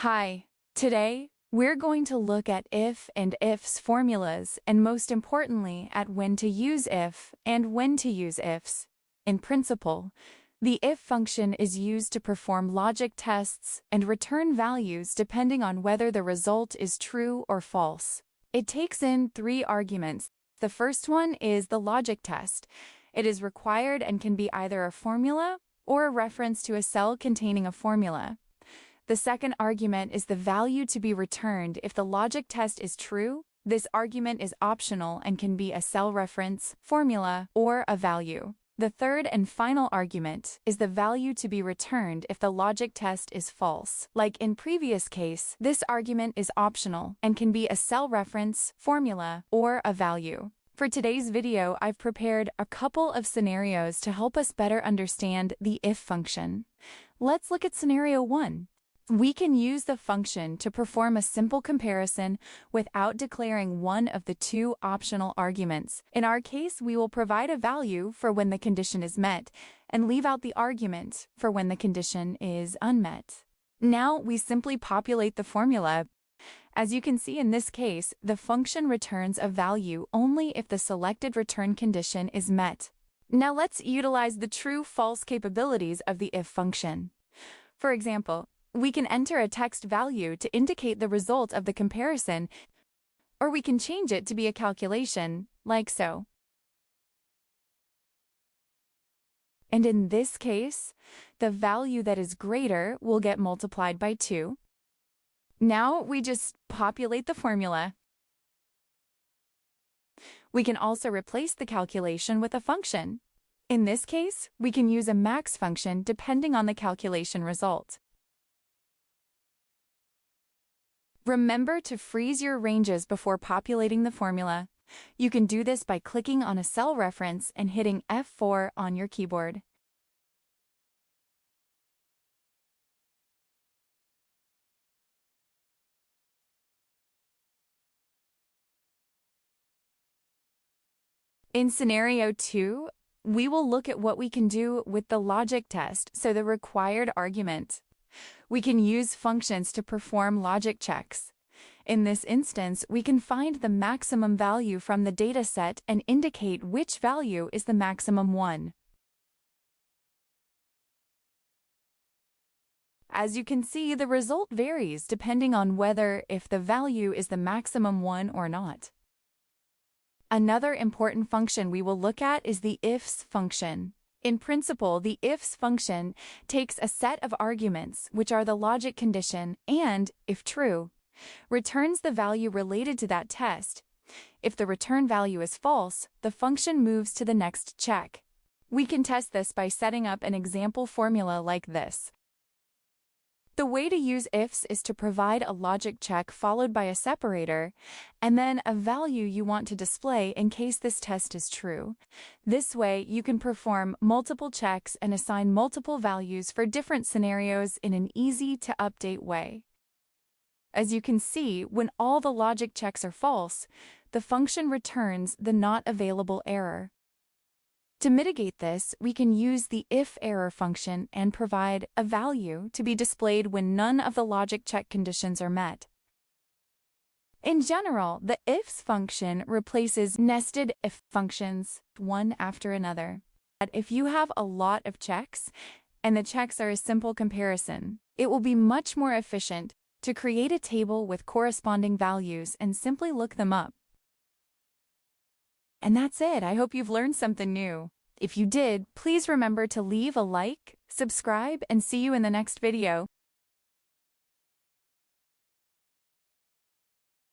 Hi, today we're going to look at if and ifs formulas and most importantly at when to use if and when to use ifs. In principle, the if function is used to perform logic tests and return values depending on whether the result is true or false. It takes in three arguments. The first one is the logic test. It is required and can be either a formula or a reference to a cell containing a formula. The second argument is the value to be returned if the logic test is true. This argument is optional and can be a cell reference, formula, or a value. The third and final argument is the value to be returned if the logic test is false. Like in previous case, this argument is optional and can be a cell reference, formula, or a value. For today's video, I've prepared a couple of scenarios to help us better understand the if function. Let's look at scenario 1. We can use the function to perform a simple comparison without declaring one of the two optional arguments. In our case, we will provide a value for when the condition is met and leave out the argument for when the condition is unmet. Now we simply populate the formula. As you can see in this case, the function returns a value only if the selected return condition is met. Now let's utilize the true-false capabilities of the if function. For example, we can enter a text value to indicate the result of the comparison, or we can change it to be a calculation, like so. And in this case, the value that is greater will get multiplied by 2. Now we just populate the formula. We can also replace the calculation with a function. In this case, we can use a max function depending on the calculation result. Remember to freeze your ranges before populating the formula. You can do this by clicking on a cell reference and hitting F4 on your keyboard. In scenario 2, we will look at what we can do with the logic test, so the required argument. We can use functions to perform logic checks. In this instance, we can find the maximum value from the dataset and indicate which value is the maximum one. As you can see, the result varies depending on whether if the value is the maximum one or not. Another important function we will look at is the ifs function. In principle, the ifs function takes a set of arguments, which are the logic condition, and, if true, returns the value related to that test. If the return value is false, the function moves to the next check. We can test this by setting up an example formula like this. The way to use ifs is to provide a logic check followed by a separator, and then a value you want to display in case this test is true. This way, you can perform multiple checks and assign multiple values for different scenarios in an easy-to-update way. As you can see, when all the logic checks are false, the function returns the not available error. To mitigate this, we can use the if error function and provide a value to be displayed when none of the logic check conditions are met. In general, the ifs function replaces nested if functions one after another. If you have a lot of checks and the checks are a simple comparison, it will be much more efficient to create a table with corresponding values and simply look them up. And that's it. I hope you've learned something new. If you did, please remember to leave a like, subscribe, and see you in the next video.